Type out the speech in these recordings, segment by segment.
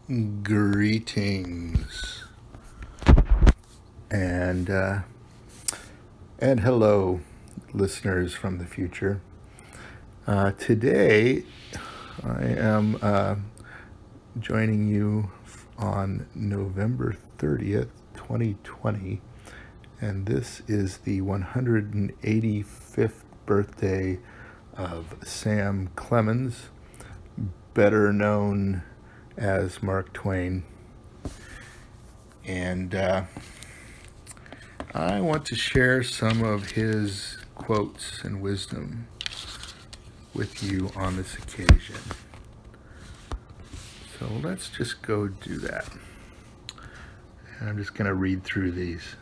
Greetings and hello, listeners from the future. Today, I am joining you on November 30th, 2020, and this is the 185th birthday of Sam Clemens, better known as Mark Twain. And I want to share some of his quotes and wisdom with you on this occasion. So let's just go do that. And I'm just going to read through these.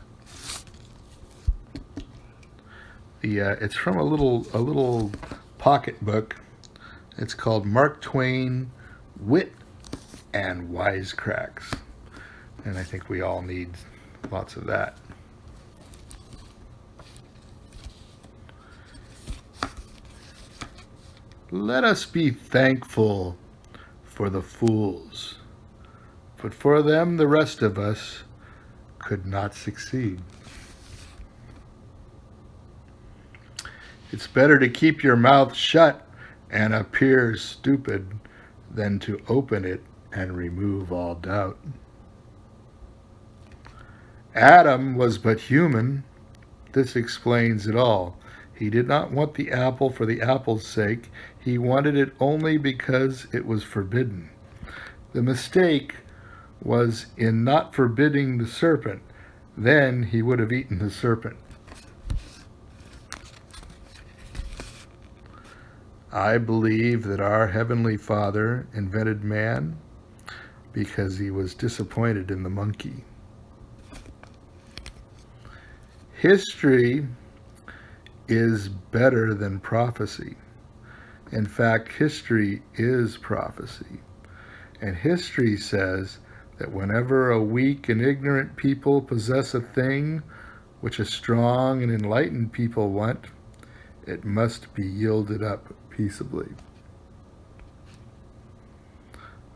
It's from a little pocket book. It's called Mark Twain, Wit and Wisecracks. And I think we all need lots of that. Let us be thankful for the fools, but for them the rest of us could not succeed. It's better to keep your mouth shut and appear stupid than to open it and remove all doubt. Adam was but human. This explains it all. He did not want the apple for the apple's sake. He wanted it only because it was forbidden. The mistake was in not forbidding the serpent. Then he would have eaten the serpent. I believe that our Heavenly Father invented man because he was disappointed in the monkey. History is better than prophecy. In fact, history is prophecy. And history says that whenever a weak and ignorant people possess a thing which a strong and enlightened people want, it must be yielded up peaceably.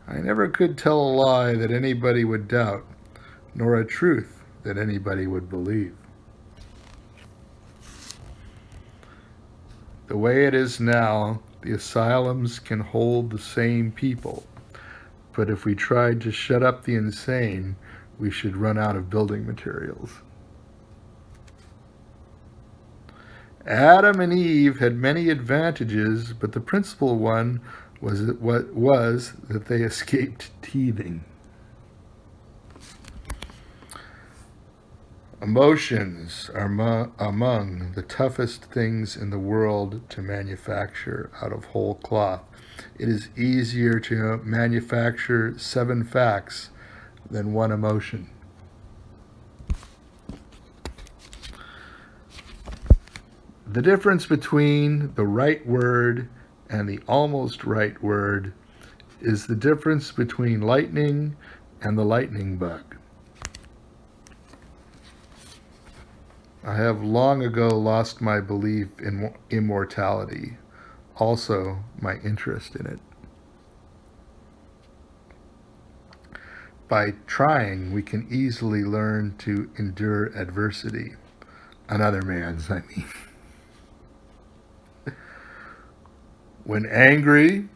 I never could tell a lie that anybody would doubt, nor a truth that anybody would believe. The way it is now, the asylums can hold the same people. But if we tried to shut up the insane, we should run out of building materials. Adam and Eve had many advantages, but the principal one was that they escaped teething. Emotions are among the toughest things in the world to manufacture out of whole cloth. It is easier to manufacture 7 facts than 1 emotion. The difference between the right word and the almost right word is the difference between lightning and the lightning bug. I have long ago lost my belief in immortality, also my interest in it. By trying, we can easily learn to endure adversity. Another man's, I mean. When angry,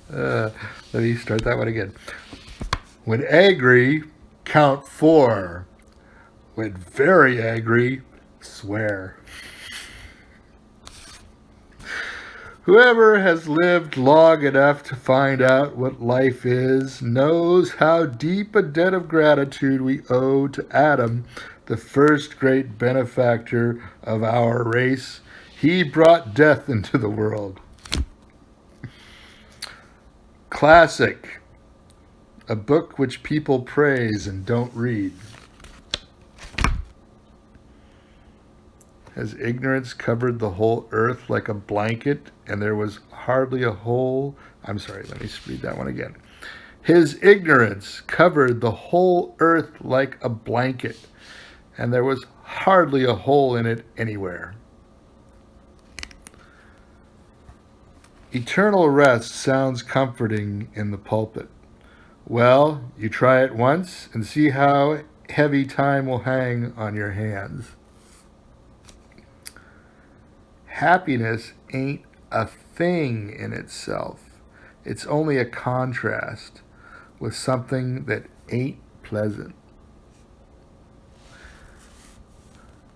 let me start that one again. When angry, count 4. When very angry, swear. Whoever has lived long enough to find out what life is knows how deep a debt of gratitude we owe to Adam, the first great benefactor of our race. He brought death into the world. Classic. A book which people praise and don't read. Has ignorance covered the whole earth like a blanket, and there was hardly a hole? I'm sorry, let me read that one again. His ignorance covered the whole earth like a blanket, and there was hardly a hole in it anywhere. Eternal rest sounds comforting in the pulpit. Well, you try it once and see how heavy time will hang on your hands. Happiness ain't a thing in itself. It's only a contrast with something that ain't pleasant.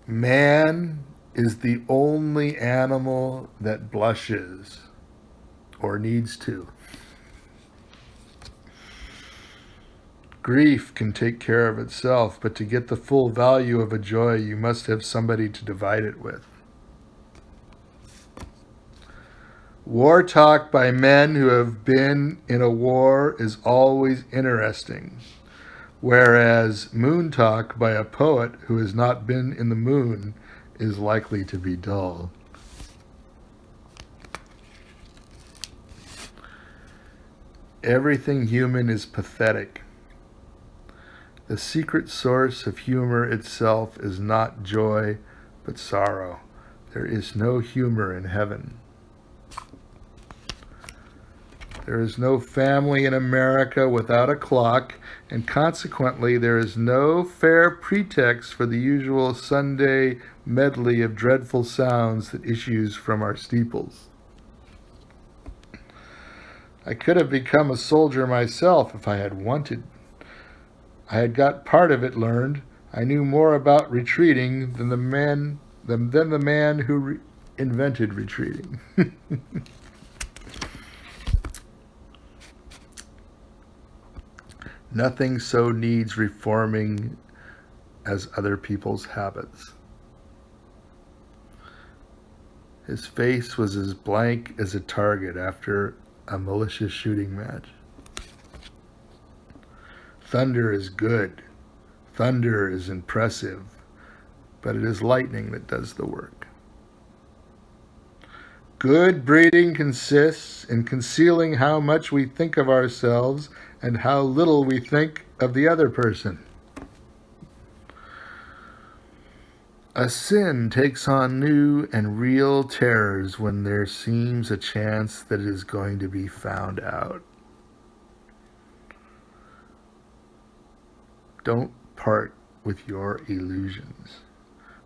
Man is the only animal that blushes or needs to. Grief can take care of itself, but to get the full value of a joy, you must have somebody to divide it with. War talk by men who have been in a war is always interesting, whereas moon talk by a poet who has not been in the moon is likely to be dull. Everything human is pathetic. The secret source of humor itself is not joy, but sorrow. There is no humor in heaven. There is no family in America without a clock, and consequently there is no fair pretext for the usual Sunday medley of dreadful sounds that issues from our steeples. I could have become a soldier myself if I had wanted. I had got part of it learned. I knew more about retreating than the man who invented retreating. Nothing so needs reforming as other people's habits. His face was as blank as a target after a malicious shooting match. Thunder is good. Thunder is impressive, but it is lightning that does the work. Good breeding consists in concealing how much we think of ourselves and how little we think of the other person. A sin takes on new and real terrors when there seems a chance that it is going to be found out. Don't part with your illusions.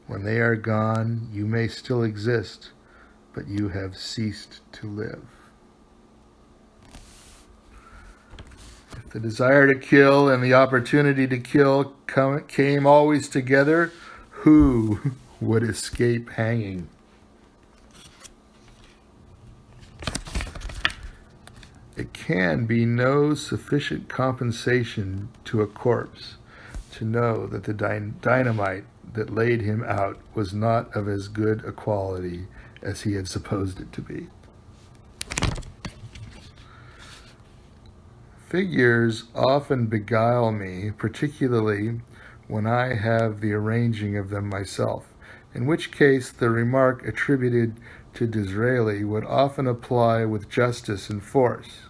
When they are gone, you may still exist, but you have ceased to live. If the desire to kill and the opportunity to kill came always together, who would escape hanging? It can be no sufficient compensation to a corpse to know that the dynamite that laid him out was not of as good a quality as he had supposed it to be. Figures often beguile me, particularly when I have the arranging of them myself, in which case the remark attributed to Disraeli would often apply with justice and force.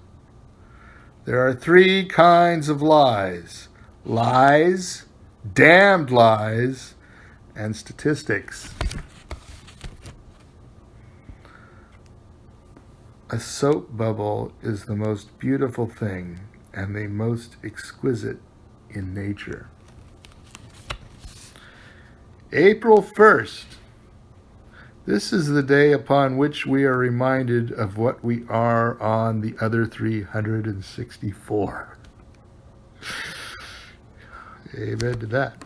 There are three kinds of lies: lies, damned lies, and statistics. A soap bubble is the most beautiful thing and the most exquisite in nature. April 1st. This is the day upon which we are reminded of what we are on the other 364. Amen to that.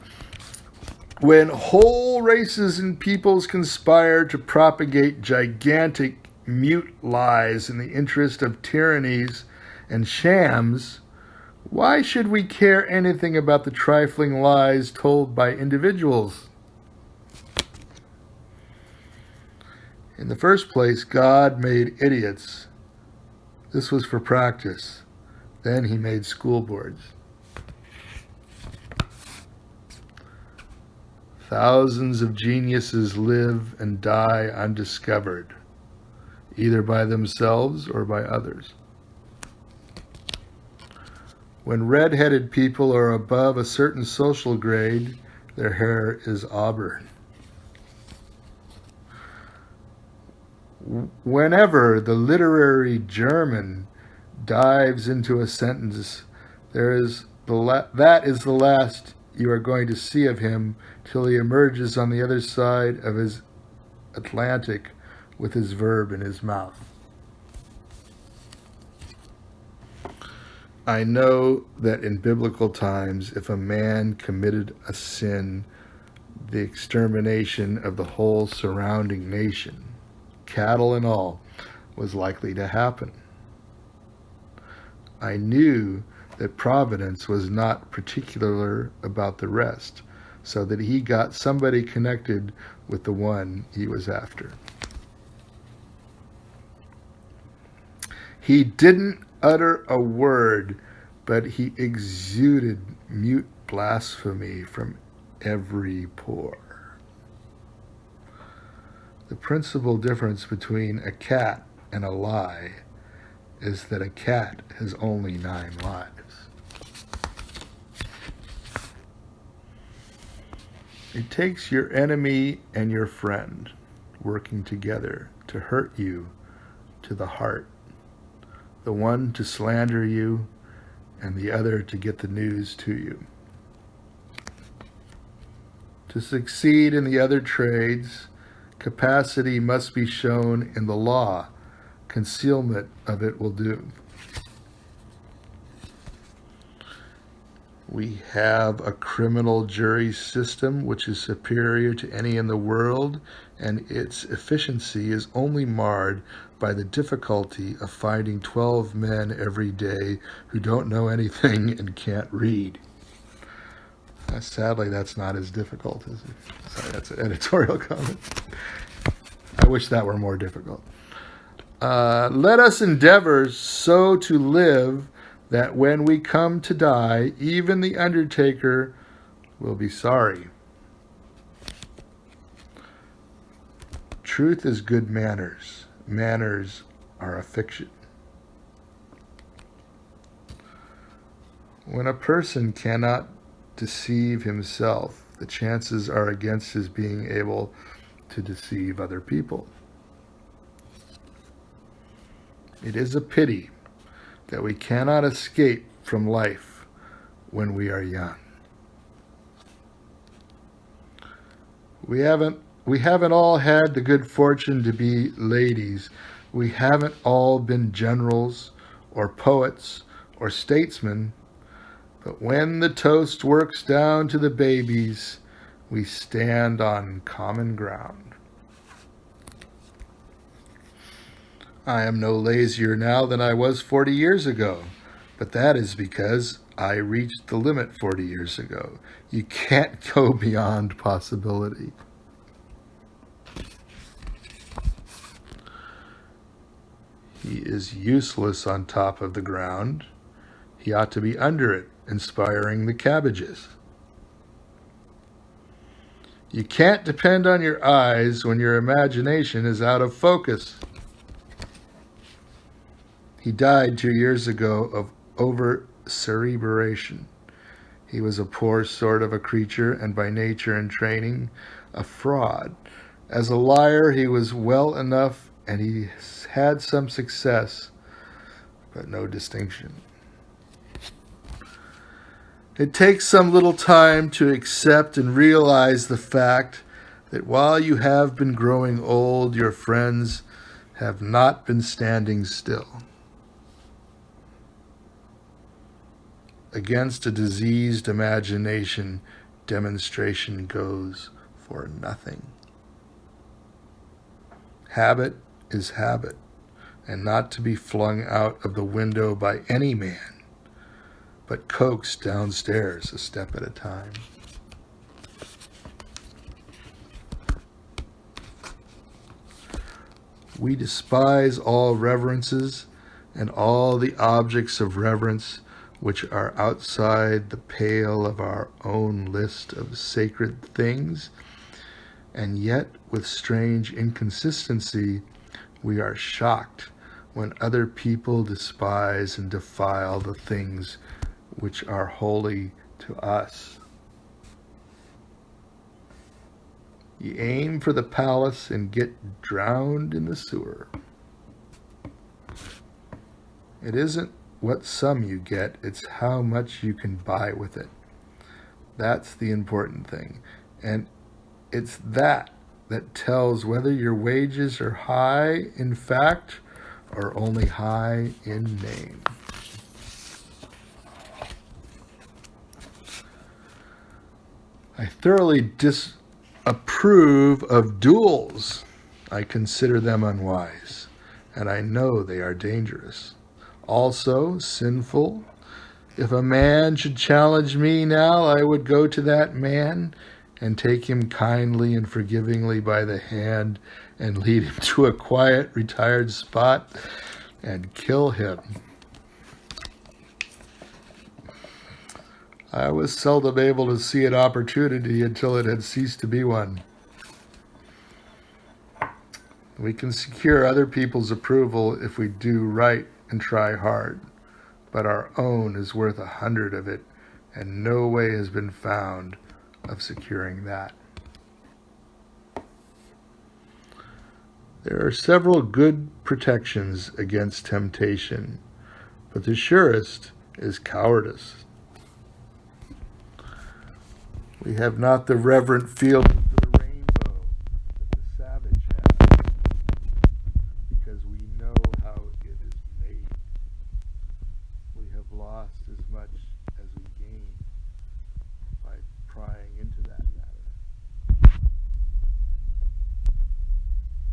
When whole races and peoples conspire to propagate gigantic mute lies in the interest of tyrannies and shams, why should we care anything about the trifling lies told by individuals? In the first place, God made idiots. This was for practice. Then he made school boards. Thousands of geniuses live and die undiscovered, either by themselves or by others. When red-headed people are above a certain social grade, their hair is auburn. Whenever the literary German dives into a sentence, that is the last you are going to see of him till he emerges on the other side of his Atlantic with his verb in his mouth. I know that in biblical times, if a man committed a sin, the extermination of the whole surrounding nation, cattle and all, was likely to happen. I knew that Providence was not particular about the rest, so that he got somebody connected with the one he was after. He didn't utter a word, but he exuded mute blasphemy from every pore. The principal difference between a cat and a lie is that a cat has only 9 lives. It takes your enemy and your friend working together to hurt you to the heart, the one to slander you and the other to get the news to you. To succeed in the other trades, capacity must be shown in the law. Concealment of it will do. We have a criminal jury system which is superior to any in the world, and its efficiency is only marred by the difficulty of finding 12 men every day who don't know anything and can't read. Sadly, that's not as difficult as it. Sorry, that's an editorial comment. I wish that were more difficult. Let us endeavor so to live that when we come to die, even the undertaker will be sorry. Truth is good manners. Manners are a fiction. When a person cannot deceive himself, the chances are against his being able to deceive other people. It is a pity that we cannot escape from life when we are young. We haven't all had the good fortune to be ladies. We haven't all been generals or poets or statesmen. But when the toast works down to the babies, we stand on common ground. I am no lazier now than I was 40 years ago, but that is because I reached the limit 40 years ago. You can't go beyond possibility. He is useless on top of the ground. He ought to be under it, inspiring the cabbages. You can't depend on your eyes when your imagination is out of focus. He died 2 years ago of over-cerebration. He was a poor sort of a creature, and by nature and training, a fraud. As a liar, he was well enough, and he had some success, but no distinction. It takes some little time to accept and realize the fact that while you have been growing old, your friends have not been standing still. Against a diseased imagination, demonstration goes for nothing. Habit is habit, and not to be flung out of the window by any man, but coaxed downstairs a step at a time. We despise all reverences and all the objects of reverence which are outside the pale of our own list of sacred things, and yet with strange inconsistency we are shocked when other people despise and defile the things which are holy to us. You aim for the palace and get drowned in the sewer. It isn't what sum you get, it's how much you can buy with it. That's the important thing. And it's that tells whether your wages are high in fact or only high in name. I thoroughly disapprove of duels. I consider them unwise, and I know they are dangerous. Also sinful. If a man should challenge me now, I would go to that man and take him kindly and forgivingly by the hand and lead him to a quiet, retired spot and kill him. I was seldom able to see an opportunity until it had ceased to be one. We can secure other people's approval if we do right and try hard, but our own is worth 100 of it, and no way has been found of securing that. There are several good protections against temptation, but the surest is cowardice. We have not the reverent feeling for the rainbow that the savage has, because we know how it is made. We have lost as much as we gained by prying into that matter.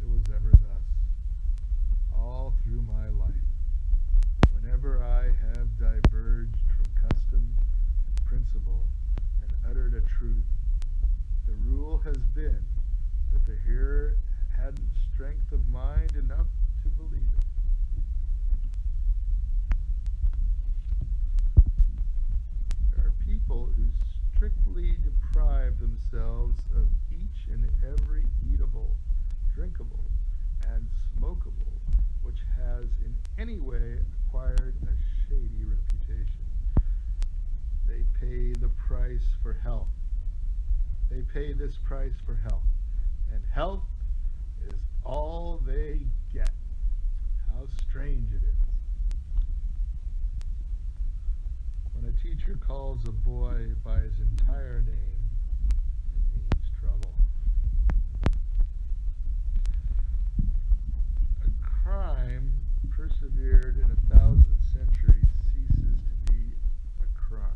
It was ever thus, all through my life. Whenever I have diverged from custom and principle, uttered a truth, the rule has been that the hearer hadn't strength of mind enough to believe it. There are people who strictly deprive themselves of each and every eatable, drinkable, and smokable which has in any way acquired a shady reputation. They pay the price for health. They pay this price for health. And health is all they get. How strange it is. When a teacher calls a boy by his entire name, it means trouble. A crime persevered in 1,000 centuries ceases to be a crime.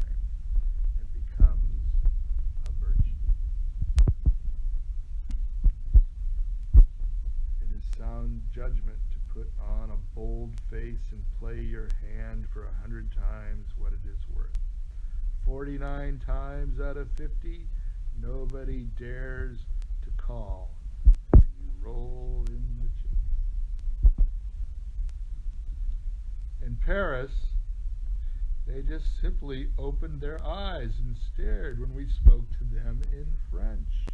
Sound judgment to put on a bold face and play your hand for 100 times what it is worth. 49 times out of 50, nobody dares to call when you roll in the chips. In Paris, they just simply opened their eyes and stared when we spoke to them in French.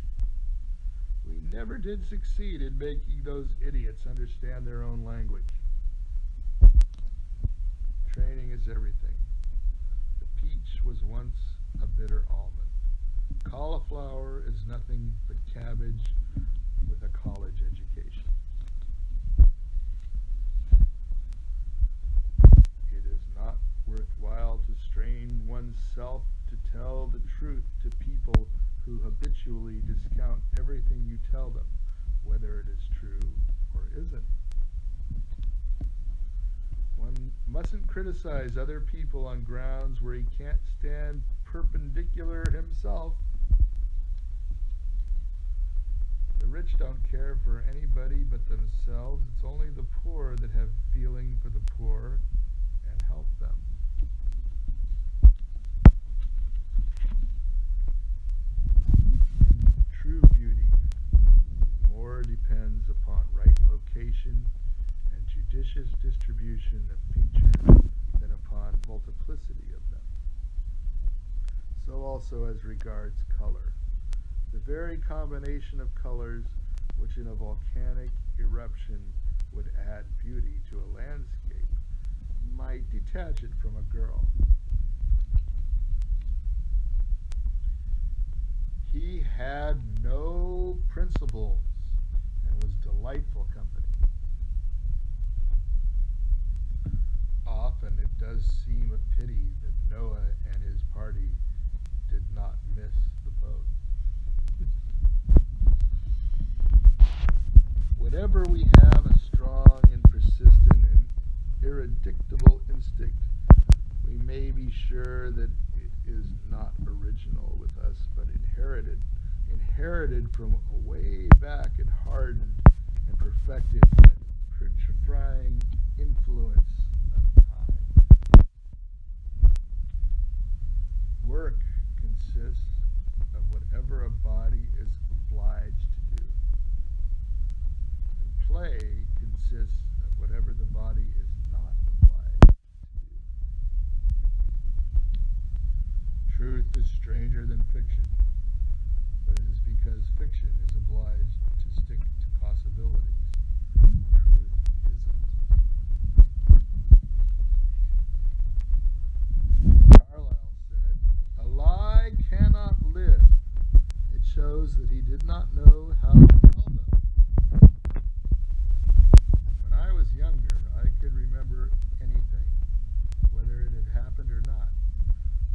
We never did succeed in making those idiots understand their own language. Training is everything. The peach was once a bitter almond. Cauliflower is nothing but cabbage with a college education. It is not worthwhile to strain oneself to tell the truth to people who habitually discount everything you tell them, whether it is true or isn't. One mustn't criticize other people on grounds where he can't stand perpendicular himself. The rich don't care for anybody but themselves. It's only the poor that have feeling for the poor and help them. True beauty more depends upon right location and judicious distribution of features than upon multiplicity of them. So also as regards color. The very combination of colors which in a volcanic eruption would add beauty to a landscape might detach it from a girl. He had no principles and was delightful company. Often it does seem a pity that Noah and his party did not miss the boat. Whenever we have a strong and persistent and irredictable instinct, we may be sure that it is not original with us, but inherited from way back and hardened and perfected by the petrifying influence of time. Work consists of whatever a body is obliged to do, and play consists of whatever the body is not obliged to do. Truth is stranger than fiction, but it is because fiction is obliged to stick to possibilities. Truth isn't. Carlyle said, "A lie cannot live. It shows that he did not know how to tell them." When I was younger, I could remember anything, whether it had happened or not.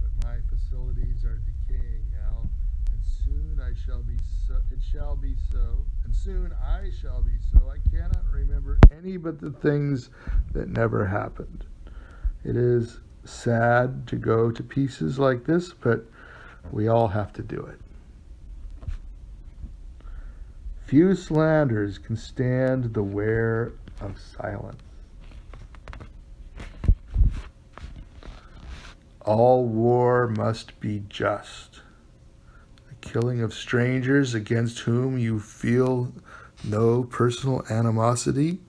But my facilities are decaying now, and soon I shall be so. It shall be so, and soon I shall be so. I cannot remember any but the things that never happened. It is sad to go to pieces like this, but we all have to do it. Few slanders can stand the wear of silence. All war must be just. The killing of strangers against whom you feel no personal animosity,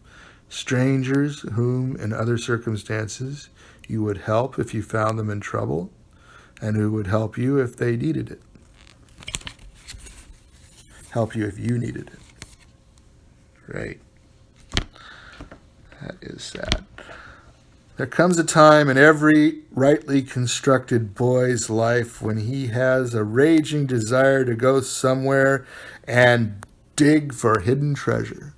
strangers whom in other circumstances you would help if you found them in trouble, and who would help you if they needed it. Help you if you needed it. Right. That is sad. There comes a time in every rightly constructed boy's life when he has a raging desire to go somewhere and dig for hidden treasure.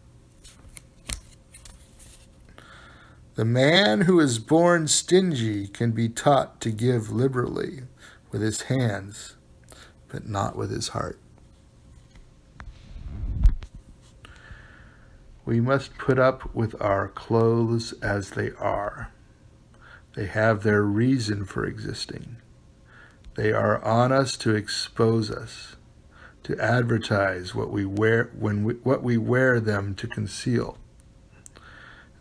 The man who is born stingy can be taught to give liberally with his hands, but not with his heart. We must put up with our clothes as they are. They have their reason for existing. They are on us to expose us, to advertise what we wear what we wear them to conceal.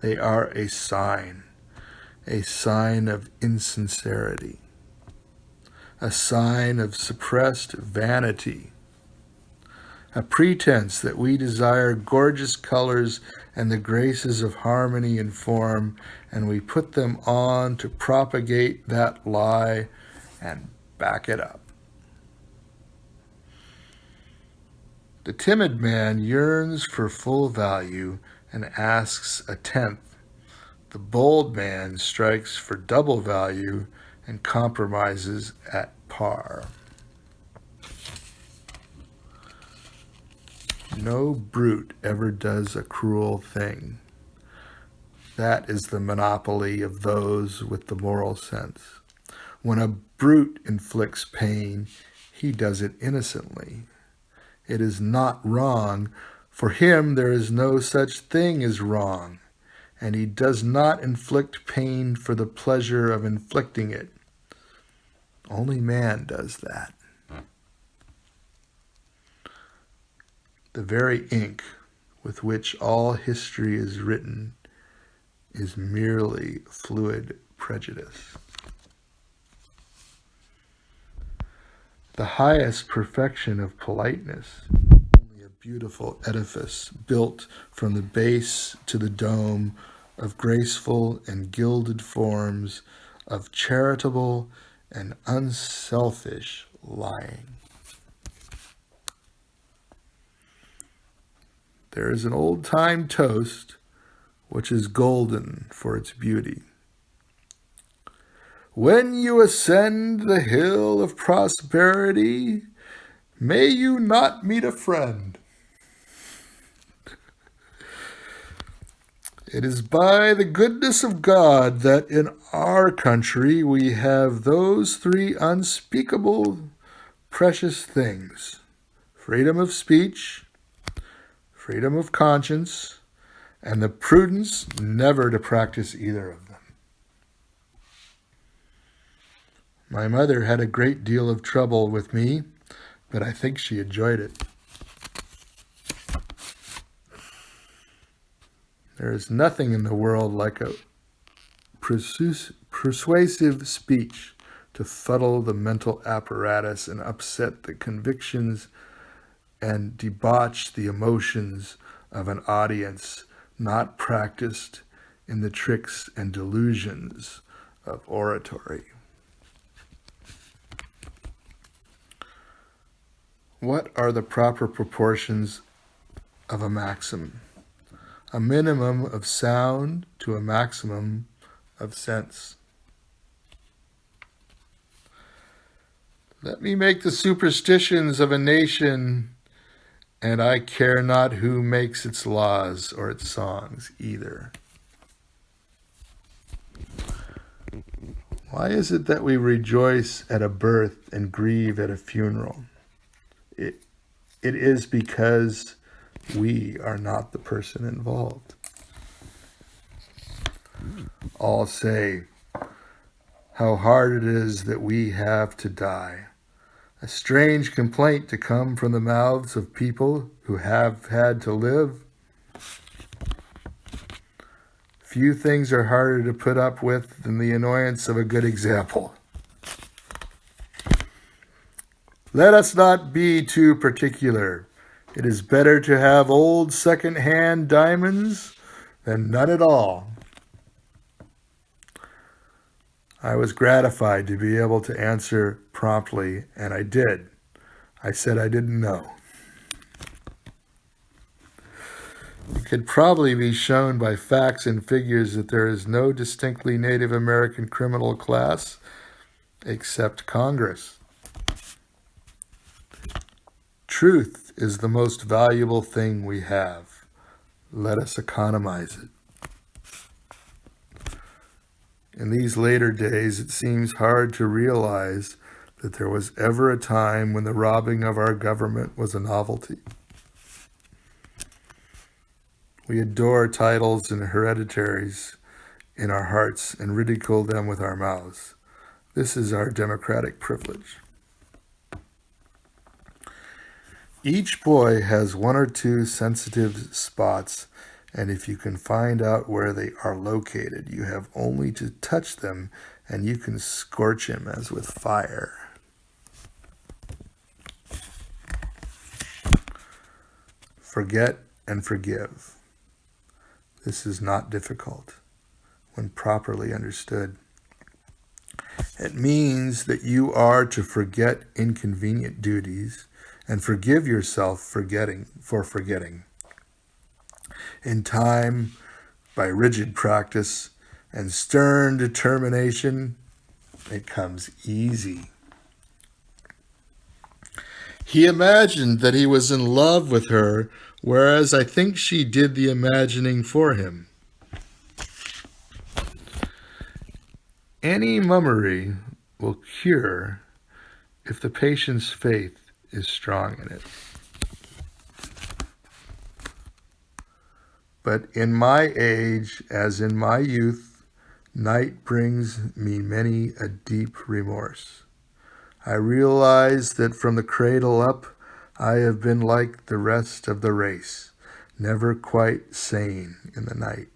They are a sign of insincerity, a sign of suppressed vanity, a pretense that we desire gorgeous colors and the graces of harmony and form, and we put them on to propagate that lie and back it up. The timid man yearns for full value and asks a tenth. The bold man strikes for double value and compromises at par. No brute ever does a cruel thing. That is the monopoly of those with the moral sense. When a brute inflicts pain, he does it innocently. It is not wrong. For him there is no such thing as wrong, and he does not inflict pain for the pleasure of inflicting it. Only man does that. The very ink with which all history is written is merely fluid prejudice. The highest perfection of politeness is only a beautiful edifice built from the base to the dome of graceful and gilded forms of charitable and unselfish lying. There is an old-time toast which is golden for its beauty. When you ascend the hill of prosperity, May you not meet a friend. It is by the goodness of God that in our country we have those three unspeakable precious things: freedom of speech, freedom of conscience, and the prudence never to practice either of them. My mother had a great deal of trouble with me, but I think she enjoyed it. There is nothing in the world like a persuasive speech to fuddle the mental apparatus and upset the convictions and debauch the emotions of an audience not practiced in the tricks and delusions of oratory. What are the proper proportions of a maxim? A minimum of sound to a maximum of sense. Let me make the superstitions of a nation, and I care not who makes its laws or its songs either. Why is it that we rejoice at a birth and grieve at a funeral? It is because we are not the person involved. All say how hard it is that we have to die. A strange complaint to come from the mouths of people who have had to live. Few things are harder to put up with than the annoyance of a good example. Let us not be too particular. It is better to have old second-hand diamonds than none at all. I was gratified to be able to answer promptly, and I did. I said I didn't know. It could probably be shown by facts and figures that there is no distinctly Native American criminal class except Congress. Truth is the most valuable thing we have. Let us economize it. In these later days, it seems hard to realize that there was ever a time when the robbing of our government was a novelty. We adore titles and hereditaries in our hearts and ridicule them with our mouths. This is our democratic privilege. Each boy has one or two sensitive spots, and if you can find out where they are located, you have only to touch them and you can scorch him as with fire. Forget and forgive. This is not difficult when properly understood. It means that you are to forget inconvenient duties and forgive yourself for forgetting. In time, by rigid practice and stern determination, it comes easy. He imagined that he was in love with her, whereas I think she did the imagining for him. Any mummery will cure if the patient's faith is strong in it. But in my age, as in my youth, night brings me many a deep remorse. I realize that from the cradle up, I have been like the rest of the race, never quite sane in the night.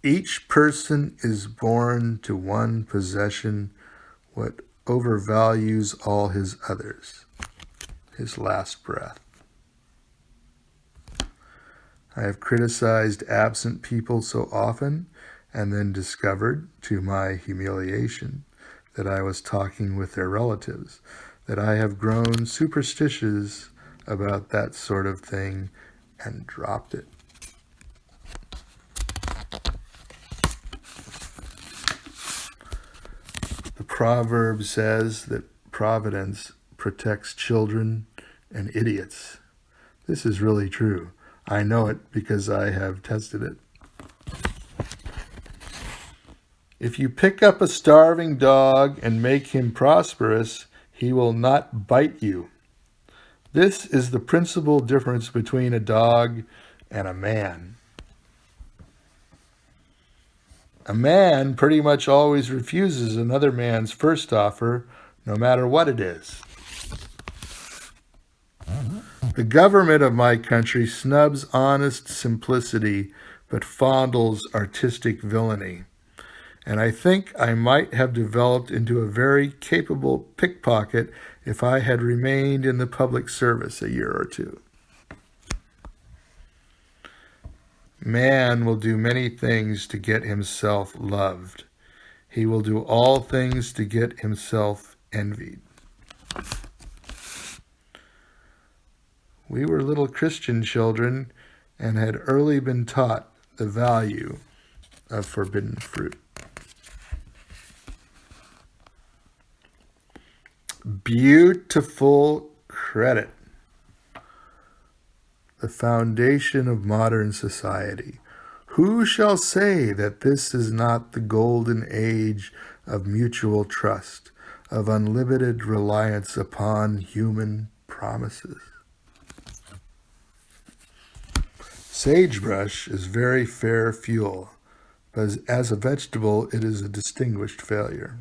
Each person is born to one possession what overvalues all his others, his last breath. I have criticized absent people so often and then discovered, to my humiliation, that I was talking with their relatives, that I have grown superstitious about that sort of thing and dropped it. The proverb says that providence protects children and idiots. This is really true. I know it because I have tested it. If you pick up a starving dog and make him prosperous, he will not bite you. This is the principal difference between a dog and a man. A man pretty much always refuses another man's first offer, no matter what it is. The government of my country snubs honest simplicity, but fondles artistic villainy. And I think I might have developed into a very capable pickpocket if I had remained in the public service a year or two. Man will do many things to get himself loved. He will do all things to get himself envied. We were little Christian children and had early been taught the value of forbidden fruit. Beautiful credit. The foundation of modern society. Who shall say that this is not the golden age of mutual trust, of unlimited reliance upon human promises? Sagebrush is very fair fuel, but as a vegetable it is a distinguished failure.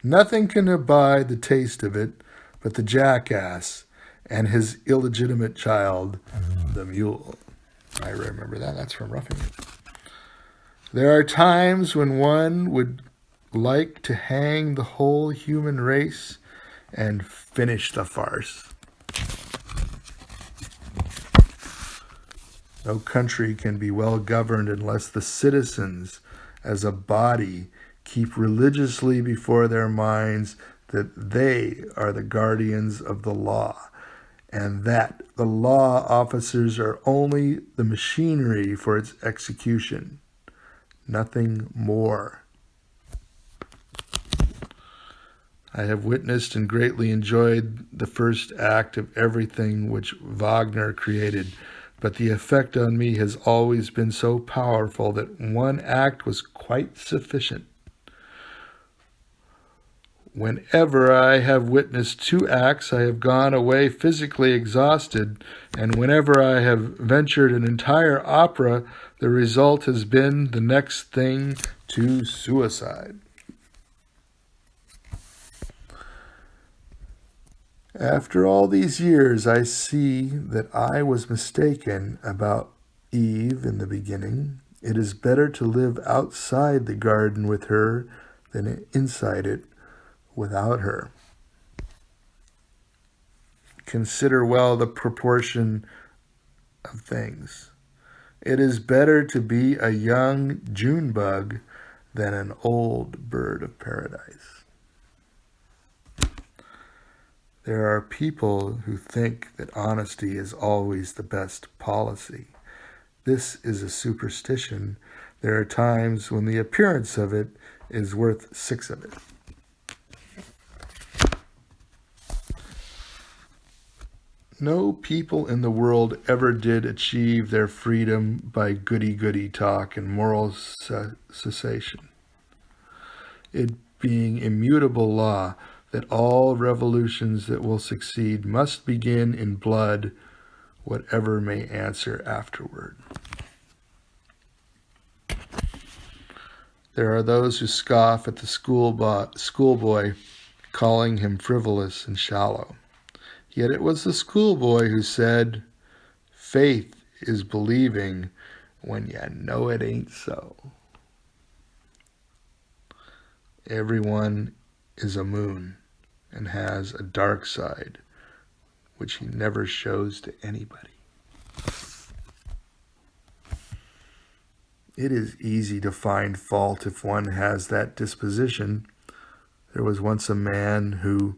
Nothing can abide the taste of it but the jackass and his illegitimate child, the mule. I remember that. That's from Roughing It. There are times when one would like to hang the whole human race and finish the farce. No country can be well governed unless the citizens, as a body, keep religiously before their minds that they are the guardians of the law, and that the law officers are only the machinery for its execution, nothing more. I have witnessed and greatly enjoyed the first act of everything which Wagner created, but the effect on me has always been so powerful that one act was quite sufficient. Whenever I have witnessed two acts, I have gone away physically exhausted, and whenever I have ventured an entire opera, the result has been the next thing to suicide. After all these years, I see that I was mistaken about Eve in the beginning. It is better to live outside the garden with her than inside it without her. Consider well the proportion of things. It is better to be a young June bug than an old bird of paradise. There are people who think that honesty is always the best policy. This is a superstition. There are times when the appearance of it is worth 6 of it. No people in the world ever did achieve their freedom by goody-goody talk and moral cessation. It being immutable law that all revolutions that will succeed must begin in blood, whatever may answer afterward. There are those who scoff at the schoolboy, calling him frivolous and shallow. Yet it was the schoolboy who said, "Faith is believing when you know it ain't so." Everyone is a moon and has a dark side, which he never shows to anybody. It is easy to find fault if one has that disposition. There was once a man who,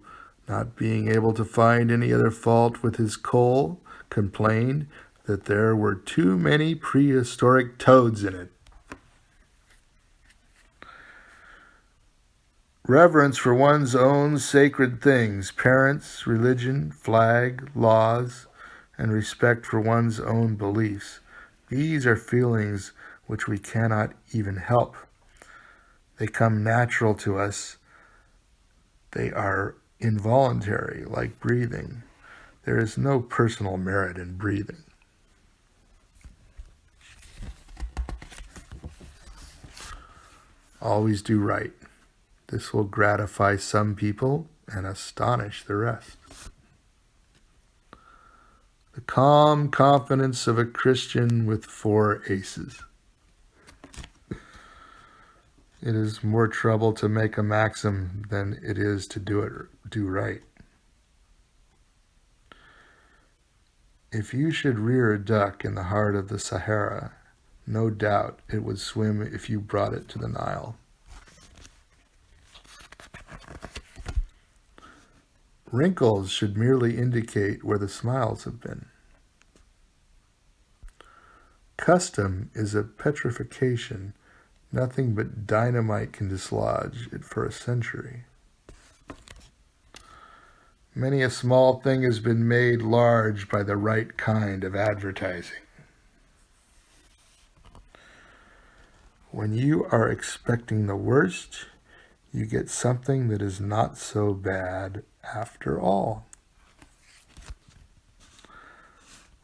not being able to find any other fault with his coal, complained that there were too many prehistoric toads in it. Reverence for one's own sacred things, parents, religion, flag, laws, and respect for one's own beliefs. These are feelings which we cannot even help. They come natural to us. They are involuntary, like breathing. There is no personal merit in breathing. Always do right. This will gratify some people and astonish the rest. The calm confidence of a Christian with 4 aces. It is more trouble to make a maxim than it is to do right. If you should rear a duck in the heart of the Sahara, no doubt it would swim if you brought it to the Nile. Wrinkles should merely indicate where the smiles have been. Custom is a petrification. Nothing but dynamite can dislodge it for a century. Many a small thing has been made large by the right kind of advertising. When you are expecting the worst, you get something that is not so bad after all.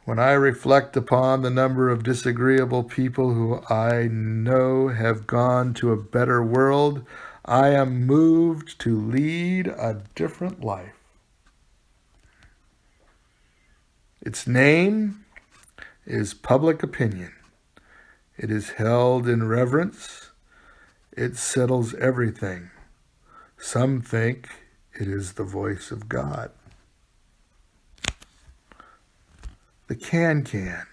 When I reflect upon the number of disagreeable people who I know have gone to a better world, I am moved to lead a different life. Its name is public opinion. It is held in reverence. It settles everything. Some think it is the voice of God. The can-can.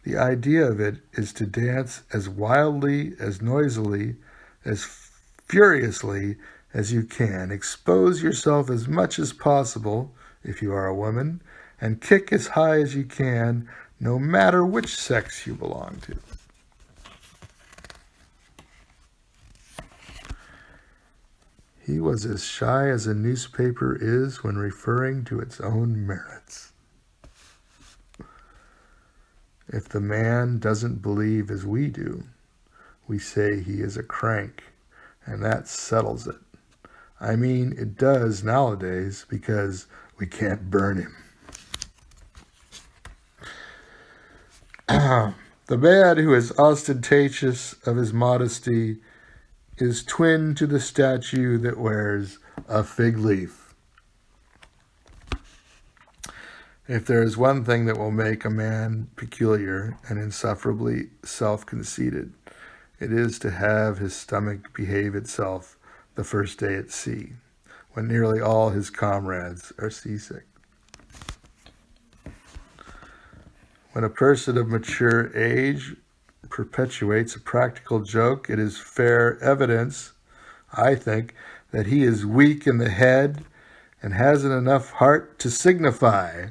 The idea of it is to dance as wildly, as noisily, as furiously as you can. Expose yourself as much as possible, if you are a woman, and kick as high as you can, no matter which sex you belong to. He was as shy as a newspaper is when referring to its own merits. If the man doesn't believe as we do, we say he is a crank, and that settles it. I mean, it does nowadays because we can't burn him. The man who is ostentatious of his modesty is twin to the statue that wears a fig leaf. If there is one thing that will make a man peculiar and insufferably self-conceited, it is to have his stomach behave itself the first day at sea, when nearly all his comrades are seasick. When a person of mature age perpetuates a practical joke, it is fair evidence, I think, that he is weak in the head and hasn't enough heart to signify.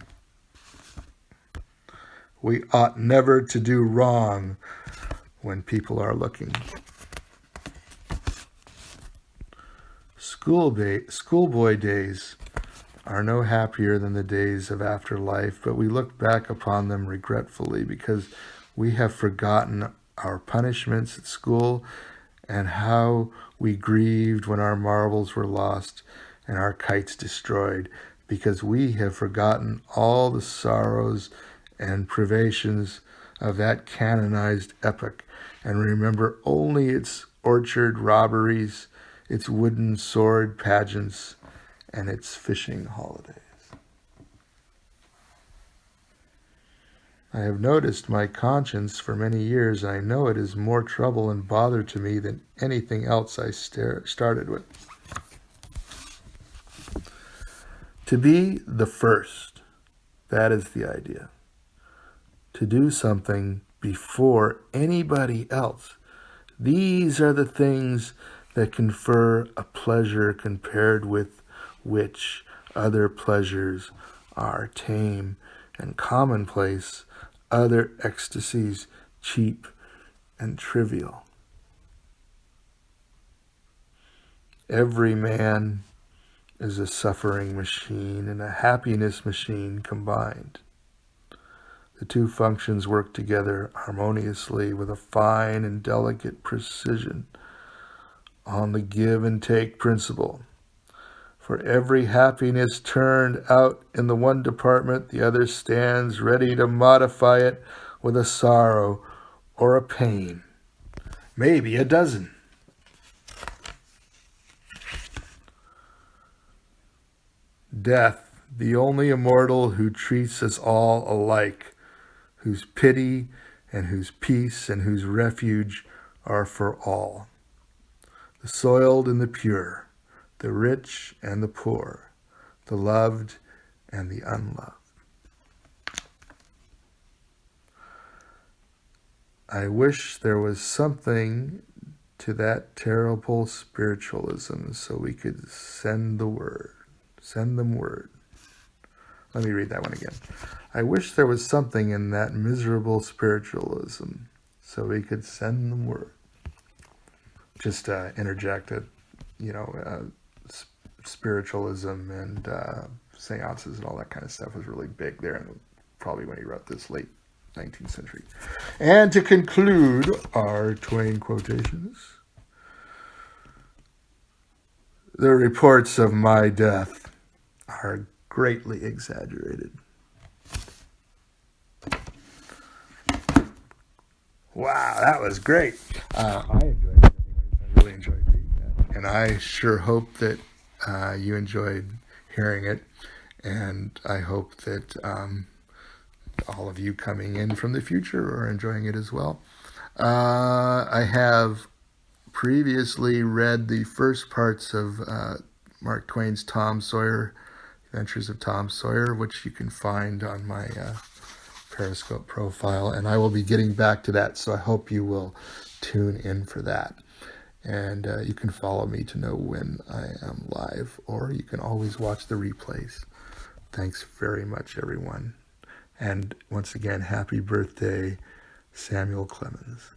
We ought never to do wrong when people are looking. Schoolboy days are no happier than the days of afterlife, but we look back upon them regretfully because we have forgotten our punishments at school and how we grieved when our marbles were lost and our kites destroyed, because we have forgotten all the sorrows and privations of that canonized epoch and remember only its orchard robberies, its wooden sword pageants, and its fishing holidays. I have noticed my conscience for many years, and I know it is more trouble and bother to me than anything else I started with. To be the first, that is the idea. To do something before anybody else. These are the things that confer a pleasure compared with which other pleasures are tame and commonplace, other ecstasies cheap and trivial. Every man is a suffering machine and a happiness machine combined. The two functions work together harmoniously with a fine and delicate precision on the give and take principle. For every happiness turned out in the one department, the other stands ready to modify it with a sorrow or a pain, maybe a dozen. Death, the only immortal who treats us all alike, whose pity and whose peace and whose refuge are for all. The soiled and the pure, the rich and the poor, the loved and the unloved. I wish there was something to that terrible spiritualism so we could send the word. Send them word. Let me read that one again. I wish there was something in that miserable spiritualism so we could send them word. Just interjected, spiritualism and seances and all that kind of stuff was really big there, and probably when he wrote this, late 19th century. And to conclude our Twain quotations, the reports of my death are greatly exaggerated. Wow, that was great. I enjoyed it. I really enjoyed reading that. And I sure hope that you enjoyed hearing it. And I hope that all of you coming in from the future are enjoying it as well. I have previously read the first parts of Mark Twain's Tom Sawyer, Adventures of Tom Sawyer, which you can find on my Periscope profile, and I will be getting back to that, so I hope you will tune in for that. And you can follow me to know when I am live, or you can always watch the replays. Thanks very much, everyone. And once again, happy birthday, Samuel Clemens.